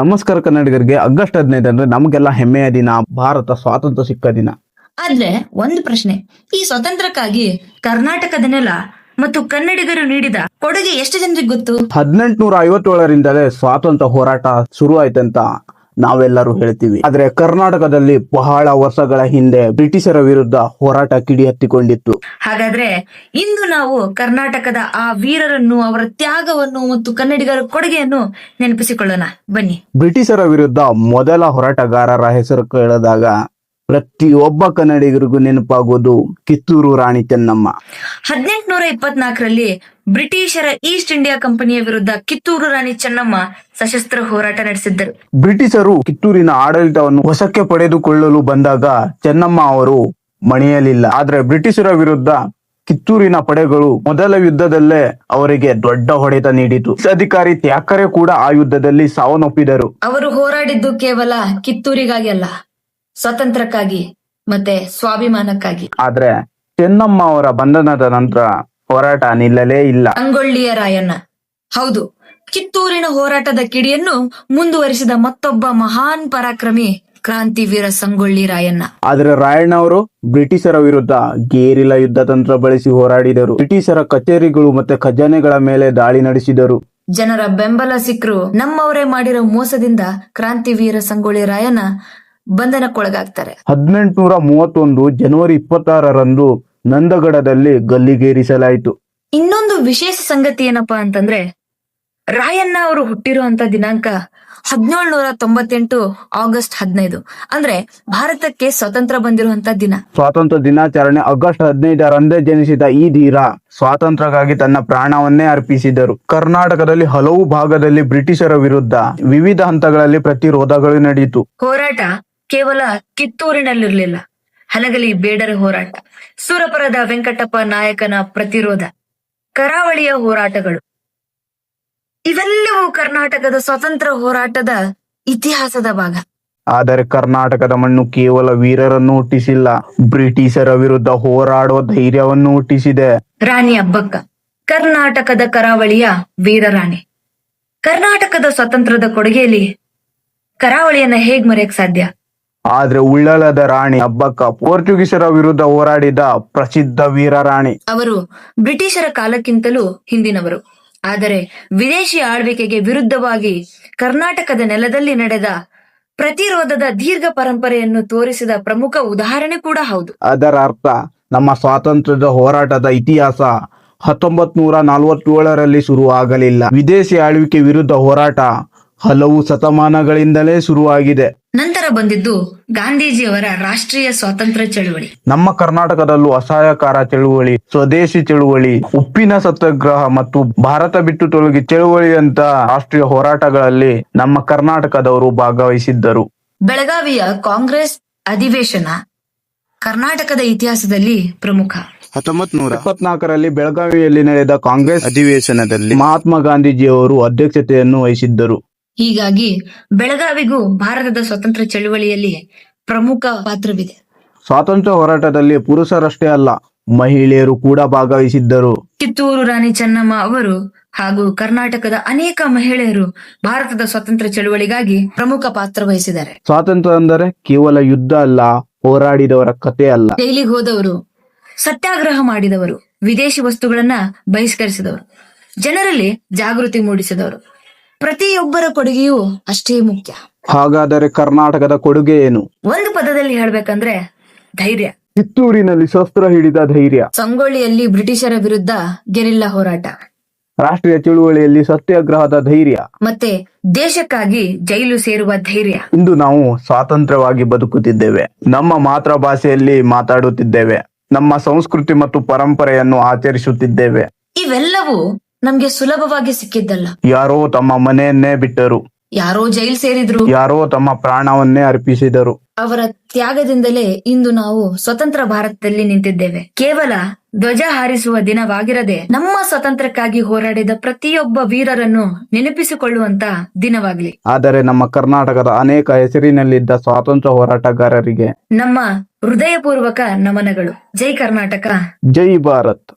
ನಮಸ್ಕಾರ ಕನ್ನಡಿಗರಿಗೆ. ಆಗಸ್ಟ್ 15 ಅಂದ್ರೆ ನಮಗೆಲ್ಲ ಹೆಮ್ಮೆಯ ದಿನ, ಭಾರತ ಸ್ವಾತಂತ್ರ್ಯ ಸಿಕ್ಕ ದಿನ. ಆದ್ರೆ ಒಂದು ಪ್ರಶ್ನೆ, ಈ ಸ್ವತಂತ್ರಕ್ಕಾಗಿ ಕರ್ನಾಟಕದ ನೆಲ ಮತ್ತು ಕನ್ನಡಿಗರು ನೀಡಿದ ಕೊಡುಗೆ ಎಷ್ಟು ಜನರಿಗೆ ಗೊತ್ತು? 1857ರಿಂದಲೇ ಸ್ವಾತಂತ್ರ್ಯ ಹೋರಾಟ ಶುರು ಆಯ್ತಂತ ನಾವೆಲ್ಲರೂ ಹೇಳ್ತೀವಿ. ಆದ್ರೆ ಕರ್ನಾಟಕದಲ್ಲಿ ಬಹಳ ವರ್ಷಗಳ ಹಿಂದೆ ಬ್ರಿಟಿಷರ ವಿರುದ್ಧ ಹೋರಾಟ ಕಿಡಿ ಹತ್ತಿಕೊಂಡಿತ್ತು. ಹಾಗಾದ್ರೆ ಇಂದು ನಾವು ಕರ್ನಾಟಕದ ಆ ವೀರರನ್ನು, ಅವರ ತ್ಯಾಗವನ್ನು ಮತ್ತು ಕನ್ನಡಿಗರ ಕೊಡುಗೆಯನ್ನು ನೆನಪಿಸಿಕೊಳ್ಳೋಣ ಬನ್ನಿ. ಬ್ರಿಟಿಷರ ವಿರುದ್ಧ ಮೊದಲ ಹೋರಾಟಗಾರರ ಹೆಸರು ಕೇಳಿದಾಗ ಪ್ರತಿಯೊಬ್ಬ ಕನ್ನಡಿಗರಿಗೂ ನೆನಪಾಗೋದು ಕಿತ್ತೂರು ರಾಣಿ ಚೆನ್ನಮ್ಮ. 1824ರಲ್ಲಿ ಬ್ರಿಟಿಷರ ಈಸ್ಟ್ ಇಂಡಿಯಾ ಕಂಪನಿಯ ವಿರುದ್ಧ ಕಿತ್ತೂರು ರಾಣಿ ಚೆನ್ನಮ್ಮ ಸಶಸ್ತ್ರ ಹೋರಾಟ ನಡೆಸಿದ್ದರು. ಬ್ರಿಟಿಷರು ಕಿತ್ತೂರಿನ ಆಡಳಿತವನ್ನು ವಶಕ್ಕೆ ಪಡೆದುಕೊಳ್ಳಲು ಬಂದಾಗ ಚೆನ್ನಮ್ಮ ಅವರು ಮಣಿಯಲಿಲ್ಲ. ಆದ್ರೆ ಬ್ರಿಟಿಷರ ವಿರುದ್ಧ ಕಿತ್ತೂರಿನ ಪಡೆಗಳು ಮೊದಲ ಯುದ್ಧದಲ್ಲೇ ಅವರಿಗೆ ದೊಡ್ಡ ಹೊಡೆತ ನೀಡಿತು. ಅಧಿಕಾರಿ ತ್ಯಾಕರೆ ಕೂಡ ಆ ಯುದ್ಧದಲ್ಲಿ ಸಾವನ್ನಪ್ಪಿದರು. ಅವರು ಹೋರಾಡಿದ್ದು ಕೇವಲ ಕಿತ್ತೂರಿಗಾಗಿ ಅಲ್ಲ, ಸ್ವಾತಂತ್ರ್ಯಕ್ಕಾಗಿ ಮತ್ತೆ ಸ್ವಾಭಿಮಾನಕ್ಕಾಗಿ. ಆದ್ರೆ ಚೆನ್ನಮ್ಮ ಅವರ ಬಂಧನದ ನಂತರ ಹೋರಾಟ ನಿಲ್ಲಲೇ ಇಲ್ಲ. ಸಂಗೊಳ್ಳಿಯ ರಾಯಣ್ಣ, ಹೌದು, ಕಿತ್ತೂರಿನ ಹೋರಾಟದ ಕಿಡಿಯನ್ನು ಮುಂದುವರಿಸಿದ ಮತ್ತೊಬ್ಬ ಮಹಾನ್ ಪರಾಕ್ರಮಿ ಕ್ರಾಂತಿವೀರ ಸಂಗೊಳ್ಳಿ ರಾಯಣ್ಣ. ಆದ್ರೆ ರಾಯಣ್ಣ ಅವರು ಬ್ರಿಟಿಷರ ವಿರುದ್ಧ ಗೇರಿಲಾ ಯುದ್ಧ ತಂತ್ರ ಬಳಸಿ ಹೋರಾಡಿದರು. ಬ್ರಿಟಿಷರ ಕಚೇರಿಗಳು ಮತ್ತೆ ಖಜಾನೆಗಳ ಮೇಲೆ ದಾಳಿ ನಡೆಸಿದರು. ಜನರ ಬೆಂಬಲ ಸಿಕ್ಕರು ನಮ್ಮವರೇ ಮಾಡಿರೋ ಮೋಸದಿಂದ ಕ್ರಾಂತಿವೀರ ಸಂಗೊಳ್ಳಿ ರಾಯಣ್ಣ ಬಂಧನಕ್ಕೊಳಗಾಗ್ತಾರೆ. 1831 ಜನವರಿ 26ರಂದು ನಂದಗಡದಲ್ಲಿ ಗಲ್ಲಿಗೇರಿಸಲಾಯಿತು. ಇನ್ನೊಂದು ವಿಶೇಷ ಸಂಗತಿ ಏನಪ್ಪಾ ಅಂತಂದ್ರೆ, ರಾಯಣ್ಣ ಅವರು ಹುಟ್ಟಿರುವಂತ ದಿನಾಂಕ 1798 ಆಗಸ್ಟ್ 15, ಅಂದ್ರೆ ಭಾರತಕ್ಕೆ ಸ್ವಾತಂತ್ರ್ಯ ಬಂದಿರುವಂತ ದಿನ. ಸ್ವಾತಂತ್ರ್ಯ ದಿನಾಚರಣೆ ಆಗಸ್ಟ್ 15ರಂದೇ ಜನಿಸಿದ ಈ ಧೀರ ಸ್ವಾತಂತ್ರ್ಯಕ್ಕಾಗಿ ತನ್ನ ಪ್ರಾಣವನ್ನೇ ಅರ್ಪಿಸಿದರು. ಕರ್ನಾಟಕದಲ್ಲಿ ಹಲವು ಭಾಗದಲ್ಲಿ ಬ್ರಿಟಿಷರ ವಿರುದ್ಧ ವಿವಿಧ ಹಂತಗಳಲ್ಲಿ ಪ್ರತಿರೋಧಗಳು ನಡೆಯಿತು. ಹೋರಾಟ ಕೇವಲ ಕಿತ್ತೂರಿನಲ್ಲಿರ್ಲಿಲ್ಲ. ಹಲಗಲಿ ಬೇಡರ ಹೋರಾಟ, ಸುರಪುರದ ವೆಂಕಟಪ್ಪ ನಾಯಕನ ಪ್ರತಿರೋಧ, ಕರಾವಳಿಯ ಹೋರಾಟಗಳು, ಇವೆಲ್ಲವೂ ಕರ್ನಾಟಕದ ಸ್ವಾತಂತ್ರ್ಯ ಹೋರಾಟದ ಇತಿಹಾಸದ ಭಾಗ. ಆದರೆ ಕರ್ನಾಟಕದ ಮಣ್ಣು ಕೇವಲ ವೀರರನ್ನು ಹುಟ್ಟಿಸಿಲ್ಲ, ಬ್ರಿಟಿಷರ ವಿರುದ್ಧ ಹೋರಾಡುವ ಧೈರ್ಯವನ್ನು ಹುಟ್ಟಿಸಿದೆ. ರಾಣಿ ಅಬ್ಬಕ್ಕ, ಕರ್ನಾಟಕದ ಕರಾವಳಿಯ ವೀರರಾಣಿ. ಕರ್ನಾಟಕದ ಸ್ವಾತಂತ್ರ್ಯದ ಕೊಡುಗೆಯಲ್ಲಿ ಕರಾವಳಿಯನ್ನ ಹೇಗ್ ಮರೆಯಕ್ ಸಾಧ್ಯ? ಆದ್ರೆ ಉಳ್ಳಾಲದ ರಾಣಿ ಅಬ್ಬಕ್ಕ ಪೋರ್ಚುಗೀಸರ ವಿರುದ್ಧ ಹೋರಾಡಿದ ಪ್ರಸಿದ್ಧ ವೀರ ರಾಣಿ. ಅವರು ಬ್ರಿಟಿಷರ ಕಾಲಕ್ಕಿಂತಲೂ ಹಿಂದಿನವರು. ಆದರೆ ವಿದೇಶಿ ಆಳ್ವಿಕೆಗೆ ವಿರುದ್ಧವಾಗಿ ಕರ್ನಾಟಕದ ನೆಲದಲ್ಲಿ ನಡೆದ ಪ್ರತಿರೋಧದ ದೀರ್ಘ ಪರಂಪರೆಯನ್ನು ತೋರಿಸಿದ ಪ್ರಮುಖ ಉದಾಹರಣೆ ಕೂಡ ಹೌದು. ಅದರ ಅರ್ಥ, ನಮ್ಮ ಸ್ವಾತಂತ್ರ್ಯದ ಹೋರಾಟದ ಇತಿಹಾಸ 1947ರಲ್ಲಿ ಶುರು ಆಗಲಿಲ್ಲ. ವಿದೇಶಿ ಆಳ್ವಿಕೆ ವಿರುದ್ಧ ಹೋರಾಟ ಹಲವು ಶತಮಾನಗಳಿಂದಲೇ ಶುರುವಾಗಿದೆ. ನಂತರ ಬಂದಿದ್ದು ಗಾಂಧೀಜಿಯವರ ರಾಷ್ಟ್ರೀಯ ಸ್ವಾತಂತ್ರ್ಯ ಚಳುವಳಿ. ನಮ್ಮ ಕರ್ನಾಟಕದಲ್ಲೂ ಅಸಹಕಾರ ಚಳುವಳಿ, ಸ್ವದೇಶಿ ಚಳುವಳಿ, ಉಪ್ಪಿನ ಸತ್ಯಾಗ್ರಹ ಮತ್ತು ಭಾರತ ಬಿಟ್ಟು ತೊಲಗಿ ಚಳುವಳಿಯಂತ ರಾಷ್ಟ್ರೀಯ ಹೋರಾಟಗಳಲ್ಲಿ ನಮ್ಮ ಕರ್ನಾಟಕದವರು ಭಾಗವಹಿಸಿದ್ದರು. ಬೆಳಗಾವಿಯ ಕಾಂಗ್ರೆಸ್ ಅಧಿವೇಶನ ಕರ್ನಾಟಕದ ಇತಿಹಾಸದಲ್ಲಿ ಪ್ರಮುಖ. 1924ರಲ್ಲಿ ಬೆಳಗಾವಿಯಲ್ಲಿ ನಡೆದ ಕಾಂಗ್ರೆಸ್ ಅಧಿವೇಶನದಲ್ಲಿ ಮಹಾತ್ಮ ಗಾಂಧೀಜಿಯವರು ಅಧ್ಯಕ್ಷತೆಯನ್ನು ವಹಿಸಿದ್ದರು. ಹೀಗಾಗಿ ಬೆಳಗಾವಿಗೂ ಭಾರತದ ಸ್ವಾತಂತ್ರ್ಯ ಚಳುವಳಿಯಲ್ಲಿ ಪ್ರಮುಖ ಪಾತ್ರವಿದೆ. ಸ್ವಾತಂತ್ರ್ಯ ಹೋರಾಟದಲ್ಲಿ ಪುರುಷರಷ್ಟೇ ಅಲ್ಲ, ಮಹಿಳೆಯರು ಕೂಡ ಭಾಗವಹಿಸಿದ್ದರು. ಕಿತ್ತೂರು ರಾಣಿ ಚೆನ್ನಮ್ಮ ಅವರು ಹಾಗೂ ಕರ್ನಾಟಕದ ಅನೇಕ ಮಹಿಳೆಯರು ಭಾರತದ ಸ್ವಾತಂತ್ರ್ಯ ಚಳುವಳಿಗಾಗಿ ಪ್ರಮುಖ ಪಾತ್ರ ವಹಿಸಿದ್ದಾರೆ. ಸ್ವಾತಂತ್ರ್ಯ ಅಂದರೆ ಕೇವಲ ಯುದ್ಧ ಅಲ್ಲ, ಹೋರಾಡಿದವರ ಕತೆ ಅಲ್ಲ. ಜೈಲಿಗೆ ಹೋದವರು, ಸತ್ಯಾಗ್ರಹ ಮಾಡಿದವರು, ವಿದೇಶಿ ವಸ್ತುಗಳನ್ನ ಬಹಿಷ್ಕರಿಸಿದವರು, ಜನರಲ್ಲಿ ಜಾಗೃತಿ ಮೂಡಿಸಿದವರು, ಪ್ರತಿಯೊಬ್ಬರ ಕೊಡುಗೆಯೂ ಅಷ್ಟೇ ಮುಖ್ಯ. ಹಾಗಾದರೆ ಕರ್ನಾಟಕದ ಕೊಡುಗೆ ಏನು? ಒಂದು ಪದದಲ್ಲಿ ಹೇಳ್ಬೇಕಂದ್ರೆ ಧೈರ್ಯ. ಕಿತ್ತೂರಿನಲ್ಲಿ ಶಸ್ತ್ರ ಹಿಡಿದ ಧೈರ್ಯ, ಸಂಗೊಳ್ಳಿಯಲ್ಲಿ ಬ್ರಿಟಿಷರ ವಿರುದ್ಧ ಗೆರಿಲ್ಲಾ ಹೋರಾಟ, ರಾಷ್ಟ್ರೀಯ ಚಳುವಳಿಯಲ್ಲಿ ಸತ್ಯಾಗ್ರಹದ ಧೈರ್ಯ, ಮತ್ತೆ ದೇಶಕ್ಕಾಗಿ ಜೈಲು ಸೇರುವ ಧೈರ್ಯ. ಇಂದು ನಾವು ಸ್ವಾತಂತ್ರ್ಯವಾಗಿ ಬದುಕುತ್ತಿದ್ದೇವೆ, ನಮ್ಮ ಮಾತೃಭಾಷೆಯಲ್ಲಿ ಮಾತಾಡುತ್ತಿದ್ದೇವೆ, ನಮ್ಮ ಸಂಸ್ಕೃತಿ ಮತ್ತು ಪರಂಪರೆಯನ್ನು ಆಚರಿಸುತ್ತಿದ್ದೇವೆ. ಇವೆಲ್ಲವೂ ನಮ್ಗೆ ಸುಲಭವಾಗಿ ಸಿಕ್ಕಿದ್ದಲ್ಲ. ಯಾರೋ ತಮ್ಮ ಮನೆಯನ್ನೇ ಬಿಟ್ಟರು, ಯಾರೋ ಜೈಲ್ ಸೇರಿದ್ರು, ಯಾರೋ ತಮ್ಮ ಪ್ರಾಣವನ್ನೇ ಅರ್ಪಿಸಿದರು. ಅವರ ತ್ಯಾಗದಿಂದಲೇ ಇಂದು ನಾವು ಸ್ವತಂತ್ರ ಭಾರತದಲ್ಲಿ ನಿಂತಿದ್ದೇವೆ. ಕೇವಲ ಧ್ವಜ ಹಾರಿಸುವ ದಿನವಾಗಿರದೆ ನಮ್ಮ ಸ್ವಾತಂತ್ರ್ಯಕ್ಕಾಗಿ ಹೋರಾಡಿದ ಪ್ರತಿಯೊಬ್ಬ ವೀರರನ್ನು ನೆನಪಿಸಿಕೊಳ್ಳುವಂತ ದಿನವಾಗ್ಲಿ. ಆದರೆ ನಮ್ಮ ಕರ್ನಾಟಕದ ಅನೇಕ ಹೆಸರಿನಲ್ಲಿದ್ದ ಸ್ವಾತಂತ್ರ್ಯ ಹೋರಾಟಗಾರರಿಗೆ ನಮ್ಮ ಹೃದಯಪೂರ್ವಕ ನಮನಗಳು. ಜೈ ಕರ್ನಾಟಕ, ಜೈ ಭಾರತ್.